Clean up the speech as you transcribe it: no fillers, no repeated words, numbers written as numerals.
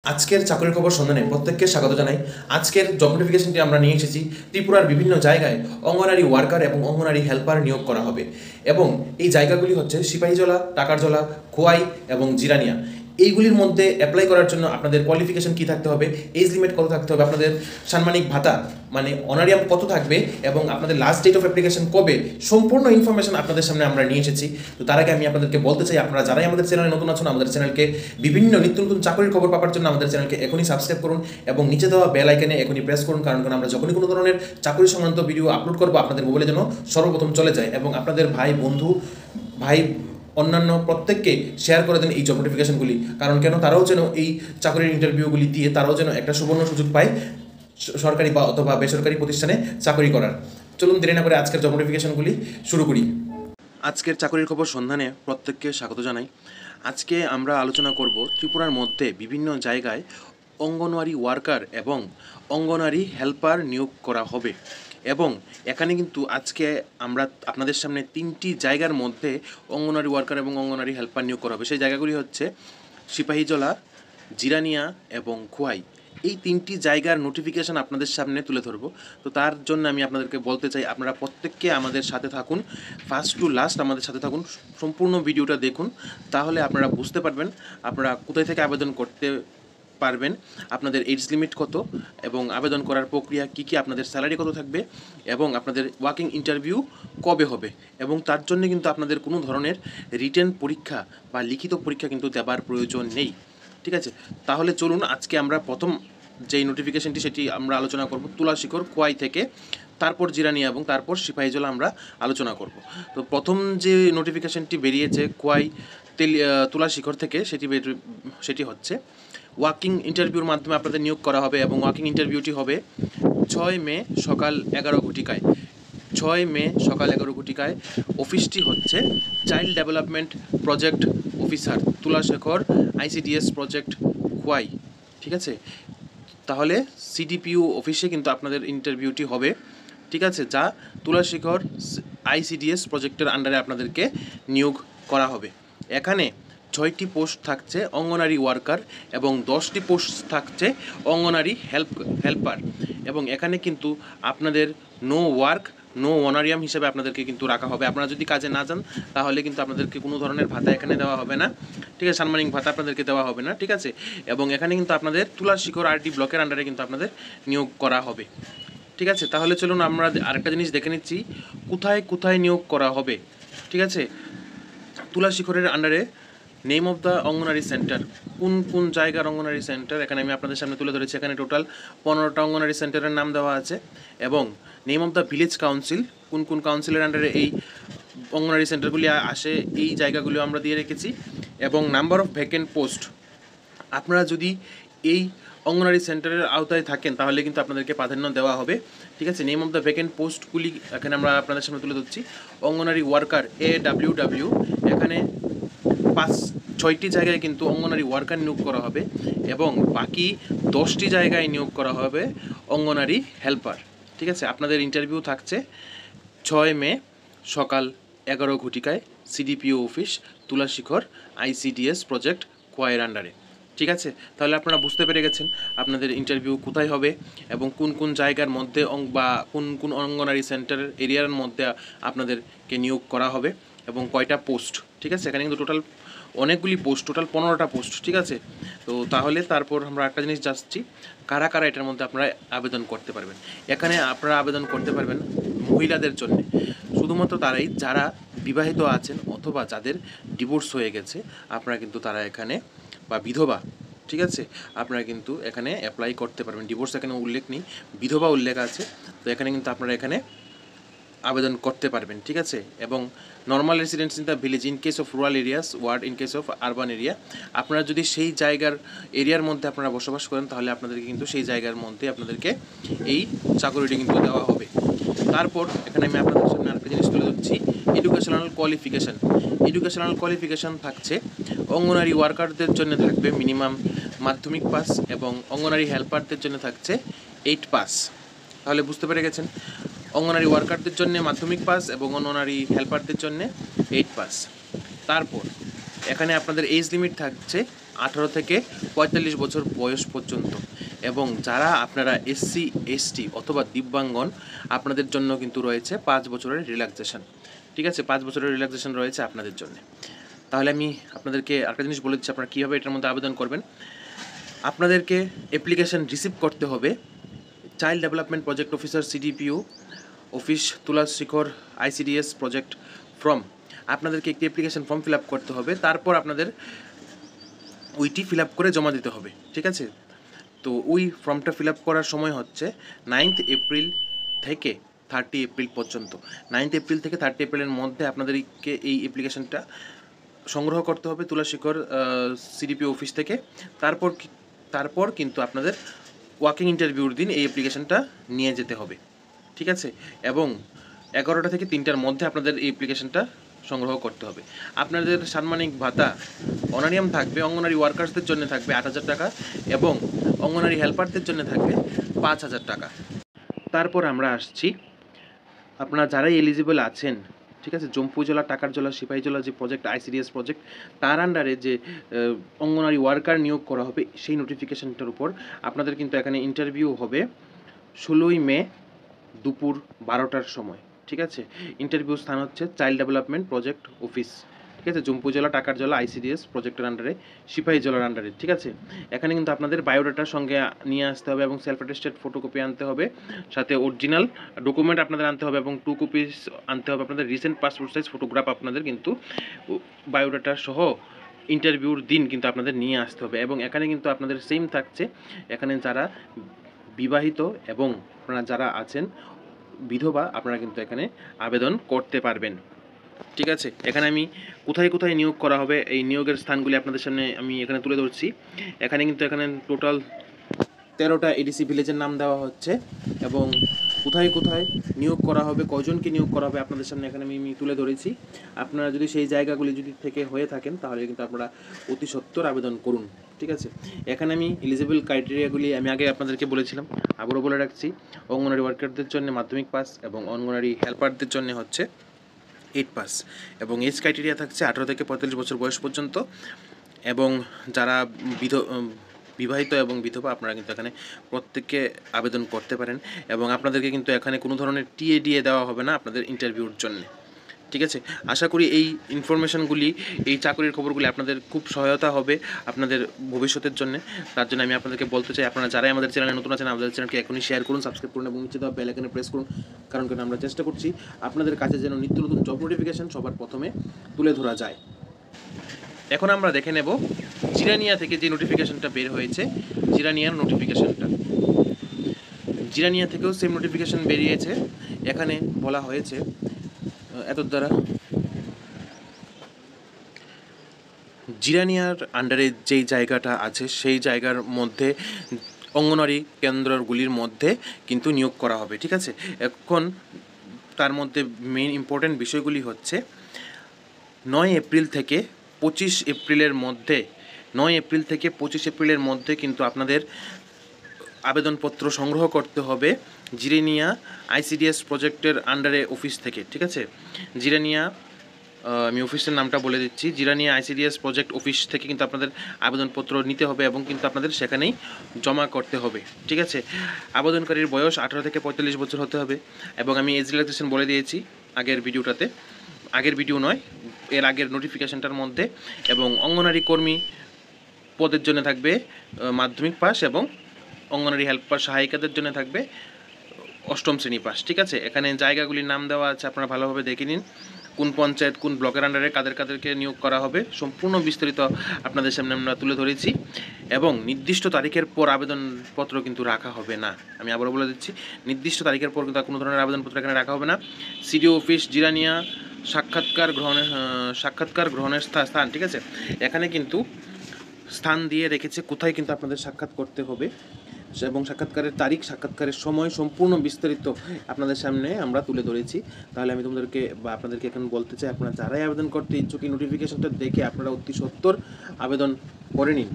আজকের চাকরির খবর সন্ধানে প্রত্যেককে স্বাগত জানাই। আজকের জব নোটিফিকেশনটি আমরা নিয়ে এসেছি। ত্রিপুরার বিভিন্ন জায়গায় অঙ্গনারী ওয়ার্কার এবং অঙ্গনারী হেল্পার নিয়োগ করা হবে এবং এই জায়গাগুলি হচ্ছে সিপাহীজলা, টাকারজলা, খোয়াই এবং জিরানিয়া। এইগুলির মধ্যে অ্যাপ্লাই করার জন্য আপনাদের কোয়ালিফিকেশন কী থাকতে হবে, এজ লিমিট কত থাকতে হবে, আপনাদের সাম্মানিক ভাতা মানে অনারিয়াম কত থাকবে এবং আপনাদের লাস্ট ডেট অফ অ্যাপ্লিকেশন কবে, সম্পূর্ণ ইনফরমেশন আপনাদের সামনে আমরা নিয়ে এসেছি। তো তার আগে আমি আপনাদেরকে বলতে চাই, আপনারা যারাই আমাদের চ্যানেলে নতুন আছেন, আমাদের চ্যানেলকে বিভিন্ন নিত্য নতুন চাকরির খবর পাওয়ার জন্য আমাদের চ্যানেলকে এখনই সাবস্ক্রাইব করুন এবং নিচে দেওয়া বেল আইকনে এখনই প্রেস করুন, কারণ আমরা যখনই কোনো ধরনের চাকরি সংক্রান্ত ভিডিও আপলোড করবো আপনাদের মোবাইলে যেন সর্বপ্রথম চলে যায় এবং আপনাদের ভাই বন্ধু অন্যান্য প্রত্যেককে শেয়ার করে দেন এই জব নোটিফিকেশনগুলি। কারণ কেন, তারাও যেন এই চাকরির ইন্টারভিউগুলি দিয়ে তারাও যেন একটা সুবর্ণ সুযোগ পায় সরকারি বা অথবা বেসরকারি প্রতিষ্ঠানে চাকরি করার। চলুন দেরি না করে আজকের জব নোটিফিকেশনগুলি শুরু করি। আজকের চাকরির খবর সন্ধানে প্রত্যেককে স্বাগত জানাই। আজকে আমরা আলোচনা করব ত্রিপুরার মধ্যে বিভিন্ন জায়গায় অঙ্গনওয়াড়ি ওয়ার্কার এবং অঙ্গনওয়াড়ি হেল্পার নিয়োগ করা হবে এবং এখানে কিন্তু আজকে আমরা আপনাদের সামনে তিনটি জায়গার মধ্যে অঙ্গনওয়াড়ি ওয়ার্কার এবং অঙ্গনওয়াড়ি হেল্পার নিয়োগ করা হবে। সেই জায়গাগুলি হচ্ছে সিপাহীজলা, জিরানিয়া এবং খোয়াই। এই তিনটি জায়গার নোটিফিকেশান আপনাদের সামনে তুলে ধরবো। তো তার জন্য আমি আপনাদেরকে বলতে চাই, আপনারা প্রত্যেককে আমাদের সাথে থাকুন, ফার্স্ট টু লাস্ট আমাদের সাথে থাকুন, সম্পূর্ণ ভিডিওটা দেখুন, তাহলে আপনারা বুঝতে পারবেন আপনারা কোথায় থেকে আবেদন করতে পারবেন, আপনাদের এজ লিমিট কত এবং আবেদন করার প্রক্রিয়া কী কী, আপনাদের স্যালারি কত থাকবে এবং আপনাদের ওয়ার্কিং ইন্টারভিউ কবে হবে এবং তার জন্য কিন্তু আপনাদের কোনো ধরনের রিটেন পরীক্ষা বা লিখিত পরীক্ষা কিন্তু দেবার প্রয়োজন নেই। ঠিক আছে, তাহলে চলুন আজকে আমরা প্রথম যেই নোটিফিকেশনটি সেটি আমরা আলোচনা করব তুলাশিখর খোয়াই থেকে, তারপর জিরানিয়া এবং তারপর সিপাহীজলা আমরা আলোচনা করব। তো প্রথম যে নোটিফিকেশনটি বেরিয়েছে খোয়াই তুলাশিখর থেকে সেটি হচ্ছে ওয়ার্কিং ইন্টারভিউর মাধ্যমে আপনাদের নিয়োগ করা হবে এবং ওয়ার্কিং ইন্টারভিউটি হবে 6 মে সকাল 11 ঘটিকায়। 6 মে সকাল 11 ঘটিকায়। অফিসটি হচ্ছে child development project officer Tulashikhar ICDS project Khowai. ঠিক আছে, তাহলে CDPO অফিসে কিন্তু আপনাদের ইন্টারভিউটি হবে। ঠিক আছে, যা তুলাশেখর ICDS প্রজেক্টের আন্ডারে আপনাদেরকে নিয়োগ করা হবে। এখানে 6টি পোস্ট থাকছে অঙ্গনারী ওয়ার্কার এবং 10টি পোস্ট থাকছে অঙ্গনারী হেল্পার এবং এখানে কিন্তু আপনাদের নো ওয়ার্ক নো অনারিয়াম হিসেবে আপনাদেরকে কিন্তু রাখা হবে। আপনারা যদি কাজে না যান তাহলে কিন্তু আপনাদেরকে কোনো ধরনের ভাতা এখানে দেওয়া হবে না। ঠিক আছে, সাম্মানিক ভাতা আপনাদেরকে দেওয়া হবে না। ঠিক আছে, এবং এখানে কিন্তু আপনাদের তুলাশিখর RD ব্লকের আন্ডারে কিন্তু আপনাদের নিয়োগ করা হবে। ঠিক আছে, তাহলে চলুন আমরা আরেকটা জিনিস দেখে নিচ্ছি কোথায় কোথায় নিয়োগ করা হবে। ঠিক আছে, তুলাশিখরের আন্ডারে name of the anganwadi centre, কোন কোন জায়গার অঙ্গনারী সেন্টার এখানে আমি আপনাদের সামনে তুলে ধরেছি। এখানে টোটাল 15টা অঙ্গনারী সেন্টারের নাম দেওয়া আছে এবং name of the village council, কোন কোন কাউন্সিলের আন্ডারে এই অঙ্গনারী সেন্টারগুলি আসে এই জায়গাগুলো আমরা দিয়ে রেখেছি এবং নাম্বার অফ ভ্যাকেন্ট পোস্ট। আপনারা যদি এই অঙ্গনারী সেন্টারের আওতায় থাকেন তাহলে কিন্তু আপনাদেরকে প্রাধান্য দেওয়া হবে। ঠিক আছে, নেম অফ দ্য ভ্যাকেন্ট পোস্টগুলি এখানে আমরা আপনাদের সামনে তুলে ধরছি। অঙ্গনারী ওয়ার্কার AWW, এখানে 6টি জায়গায় কিন্তু অঙ্গনারী ওয়ার্কার নিয়োগ করা হবে এবং বাকি 10টি জায়গায় নিয়োগ করা হবে অঙ্গনারী হেল্পার। ঠিক আছে, আপনাদের ইন্টারভিউ থাকছে 6 মে সকাল 11 ঘটিকায় CDPO অফিস তুলাশিখর ICDS প্রজেক্ট খোয়াইয়ের আন্ডারে। ঠিক আছে, তাহলে আপনারা বুঝতে পেরে গেছেন আপনাদের ইন্টারভিউ কোথায় হবে এবং কোন কোন জায়গার মধ্যে বা কোন কোন অঙ্গনারী সেন্টারের এরিয়ার মধ্যে আপনাদেরকে নিয়োগ করা হবে এবং কয়টা পোস্ট। ঠিক আছে, এখানে কিন্তু টোটাল অনেকগুলি পোস্ট, টোটাল 15টা পোস্ট। ঠিক আছে, তো তাহলে তারপর আমরা একটা জিনিস যাচ্ছি, কারা কারা এটার মধ্যে আপনারা আবেদন করতে পারবেন। এখানে আপনারা আবেদন করতে পারবেন মহিলাদের জন্য, শুধুমাত্র তারাই যারা বিবাহিত আছেন অথবা যাদের ডিভোর্স হয়ে গেছে আপনারা কিন্তু তারা এখানে, বা বিধবা। ঠিক আছে, আপনারা কিন্তু এখানে অ্যাপ্লাই করতে পারবেন। ডিভোর্স এখানে উল্লেখ নেই, বিধবা উল্লেখ আছে, তো এখানে কিন্তু আপনারা এখানে আবেদন করতে পারবেন। ঠিক আছে, এবং normal residents in the village in case of rural areas, ward in case of urban area. আপনারা যদি সেই জায়গার এরিয়ার মধ্যে আপনারা বসবাস করেন তাহলে আপনাদেরকে কিন্তু সেই জায়গার মধ্যে আপনাদেরকে এই চাকরিটি কিন্তু দেওয়া হবে। তারপর এখানে আমি আপনাদের সামনে আরেকটা জিনিস তুলে ধরছি, এডুকেশনাল কোয়ালিফিকেশান। এডুকেশনাল কোয়ালিফিকেশান থাকছে অঙ্গনারী ওয়ার্কারদের জন্য থাকবে মিনিমাম মাধ্যমিক পাস এবং অঙ্গনারী হেল্পারদের জন্য থাকছে 8 পাস। তাহলে বুঝতে পেরে গেছেন, অঙ্গনারী ওয়ার্কারদের জন্য মাধ্যমিক পাস এবং অঙ্গনারী হেল্পারদের জন্য 8 পাস। তারপর এখানে আপনাদের এজ লিমিট থাকছে 18 থেকে 45 বছর বয়স পর্যন্ত, এবং যারা আপনারা এসসি এসটি অথবা দিব্যাঙ্গন, আপনাদের জন্য কিন্তু রয়েছে 5 বছরের রিল্যাক্সেশন। ঠিক আছে, 5 বছরের রিল্যাক্সেশন রয়েছে আপনাদের জন্য। তাহলে আমি আপনাদেরকে আরেকটা জিনিস বলে দিচ্ছি, আপনারা কীভাবে এটার মধ্যে আবেদন করবেন। আপনাদেরকে অ্যাপ্লিকেশন রিসিভ করতে হবে child development project officer CDPO office Tulashikhar ICDS project form. আপনাদেরকে একটি অ্যাপ্লিকেশন ফর্ম ফিল আপ করতে হবে, তারপর আপনাদের ওইটি ফিল আপ করে জমা দিতে হবে। ঠিক আছে, তো ওই ফর্মটা ফিল আপ করার সময় হচ্ছে 9 এপ্রিল থেকে 30 এপ্রিল পর্যন্ত। 9 এপ্রিল থেকে 30 এপ্রিলের মধ্যে আপনাদেরকে এই অ্যাপ্লিকেশনটা সংগ্রহ করতে হবে তুলাশিখর সিডিপি অফিস থেকে। তারপর কিন্তু আপনাদের ওয়াকিং ইন্টারভিউর দিন এই অ্যাপ্লিকেশনটা নিয়ে যেতে হবে। ঠিক আছে, এবং 11টা থেকে 3টার মধ্যে আপনাদের এই অ্যাপ্লিকেশনটা সংগ্রহ করতে হবে। আপনাদের সাম্মানিক ভাতা অনারিয়াম থাকবে, অঙ্গনারী ওয়ার্কার্সদের জন্য থাকবে 8,000 টাকা এবং অঙ্গনারী হেল্পারদের জন্য থাকবে 5,000 টাকা। তারপর আমরা আসছি, আপনারা যারাই এলিজিবল আছেন, ঠিক আছে, জম্পুজলা, টাকারজলা, সিপাহীজলা যে প্রজেক্ট আইসিডিএস প্রজেক্ট, তার আন্ডারে যে অঙ্গনারী ওয়ার্কার নিয়োগ করা হবে সেই নোটিফিকেশনটার উপর আপনাদের কিন্তু এখানে ইন্টারভিউ হবে 16ই মে দুপুর 12টার সময়। ঠিক আছে, ইন্টারভিউ স্থান হচ্ছে চাইল্ড ডেভেলপমেন্ট প্রজেক্ট অফিস। ঠিক আছে, জম্পুজলা, টাকারজলা আইসিডিএস প্রজেক্টের আন্ডারে, সিপাহীজলার আন্ডারে। ঠিক আছে, এখানে কিন্তু আপনাদের বায়োডাটার সঙ্গে নিয়ে আসতে হবে এবং সেলফ অ্যাটেস্টেড ফটোকপি আনতে হবে, সাথে অরিজিনাল ডকুমেন্ট আপনাদের আনতে হবে এবং 2 কপিস আনতে হবে। আপনাদের রিসেন্ট পাসপোর্ট সাইজ ফটোগ্রাফ আপনাদের কিন্তু বায়োডাটা সহ ইন্টারভিউর দিন কিন্তু আপনাদের নিয়ে আসতে হবে। এবং এখানে কিন্তু আপনাদের সেম থাকছে, এখানে যারা বিবাহিত এবং আপনারা যারা আছেন বিধবা, আপনারা কিন্তু এখানে আবেদন করতে পারবেন। ঠিক আছে, এখানে আমি কোথায় কোথায় নিয়োগ করা হবে এই নিয়োগের স্থানগুলি আপনাদের সামনে আমি এখানে তুলে ধরছি। এখানে টোটাল 13টা এডিসি ভিলেজের নাম দেওয়া হচ্ছে এবং কোথায় কোথায় নিয়োগ করা হবে, কয়জনকে নিয়োগ করা হবে আপনাদের সামনে এখানে আমি তুলে ধরেছি। আপনারা যদি সেই জায়গাগুলি যদি থেকে হয়ে থাকেন তাহলে কিন্তু আপনারা অতি সত্বর আবেদন করুন। ঠিক আছে, এখানে আমি এলিজিবল ক্রাইটেরিয়াগুলি আমি আগে আপনাদেরকে বলেছিলাম, আবারও বলে রাখছি। অঙ্গনারী ওয়ার্কারদের জন্য মাধ্যমিক পাস এবং অঙ্গনারী হেল্পারদের জন্য হচ্ছে 8 পাস, এবং এজ ক্রাইটেরিয়া থাকছে 18 থেকে 45 বছর বয়স পর্যন্ত। এবং যারা বিবাহিত এবং বিধবা, আপনারা কিন্তু এখানে প্রত্যেককে আবেদন করতে পারেন এবং আপনাদেরকে কিন্তু এখানে কোনো ধরনের টিএডিএ দেওয়া হবে না আপনাদের ইন্টারভিউর জন্য। ঠিক আছে, আশা করি এই ইনফরমেশনগুলি, এই চাকরির খবরগুলি আপনাদের খুব সহায়তা হবে আপনাদের ভবিষ্যতের জন্য। তার জন্য আমি আপনাদেরকে বলতে চাই, আপনারা যারাই আমাদের চ্যানেলে নতুন আছেন আমাদের চ্যানেলকে এখনই শেয়ার করুন, সাবস্ক্রাইব করুন এবং নিচে দেওয়া বেল আইকনে প্রেস করুন। কারণ আমরা চেষ্টা করছি আপনাদের কাছে যেন নিত্য নতুন জব নোটিফিকেশন সবার প্রথমে তুলে ধরা যায়। এখন আমরা দেখে নেব জিরানিয়া থেকে যে নোটিফিকেশনটা বের হয়েছে, জিরানিয়ার নোটিফিকেশনটা। জিরানিয়া থেকেও সেম নোটিফিকেশন বেরিয়েছে। এখানে বলা হয়েছে এত দ্বারা জিরানিয়ার আন্ডারে যেই জায়গাটা আছে সেই জায়গার মধ্যে অঙ্গনওয়াড়ি কেন্দ্রগুলির মধ্যে কিন্তু নিয়োগ করা হবে। ঠিক আছে, এখন তার মধ্যে মেইন ইম্পর্টেন্ট বিষয়গুলি হচ্ছে 9 এপ্রিল থেকে 25 এপ্রিলের মধ্যে 9 এপ্রিল থেকে 25 এপ্রিলের মধ্যে কিন্তু আপনাদের আবেদনপত্র সংগ্রহ করতে হবে জিরানিয়া আইসিডিএস প্রজেক্টের আন্ডারে অফিস থেকে। ঠিক আছে, জিরানিয়া, আমি অফিসের নামটা বলে দিচ্ছি, জিরানিয়া আইসিডিএস প্রজেক্ট অফিস থেকে কিন্তু আপনাদের আবেদনপত্র নিতে হবে এবং কিন্তু আপনাদের সেখানেই জমা করতে হবে। ঠিক আছে, আবেদনকারীর বয়স 18 থেকে 45 বছর হতে হবে এবং আমি এজ রিল্যাক্সেশন বলে দিয়েছি আগের ভিডিওটাতে, আগের ভিডিও নয় এর আগের নোটিফিকেশনটার মধ্যে। এবং অঙ্গনারী কর্মী পদের জন্য থাকবে মাধ্যমিক পাস এবং অঙ্গনারী হেল্পার সহায়িকাদের জন্য থাকবে 8ম শ্রেণী পাস। ঠিক আছে, এখানে জায়গাগুলির নাম দেওয়া আছে, আপনারা ভালোভাবে দেখে নিন কোন পঞ্চায়েত কোন ব্লকের আন্ডারে কাদেরকে নিয়োগ করা হবে, সম্পূর্ণ বিস্তারিত আপনাদের সামনে আমরা তুলে ধরেছি। এবং নির্দিষ্ট তারিখের পর আবেদনপত্র কিন্তু রাখা হবে না, আমি আবারও বলে দিচ্ছি, নির্দিষ্ট তারিখের পর কিন্তু কোনো ধরনের আবেদনপত্র এখানে রাখা হবে না। সিডিও অফিস জিরানিয়া, সাক্ষাৎকার গ্রহণের স্থান। ঠিক আছে, এখানে কিন্তু স্থান দিয়ে রেখেছে কোথায় কিন্তু আপনাদের সাক্ষাৎ করতে হবে এবং সাক্ষাৎকারের তারিখ, সাক্ষাৎকারের সময় সম্পূর্ণ বিস্তারিত আপনাদের সামনে আমরা তুলে ধরেছি। তাহলে আমি আপনাদেরকে এখন বলতে চাই, আপনারা যারাই আবেদন করতে ইচ্ছুক এই নোটিফিকেশনটা দেখে আপনারা অতি সত্বর আবেদন করে নিন।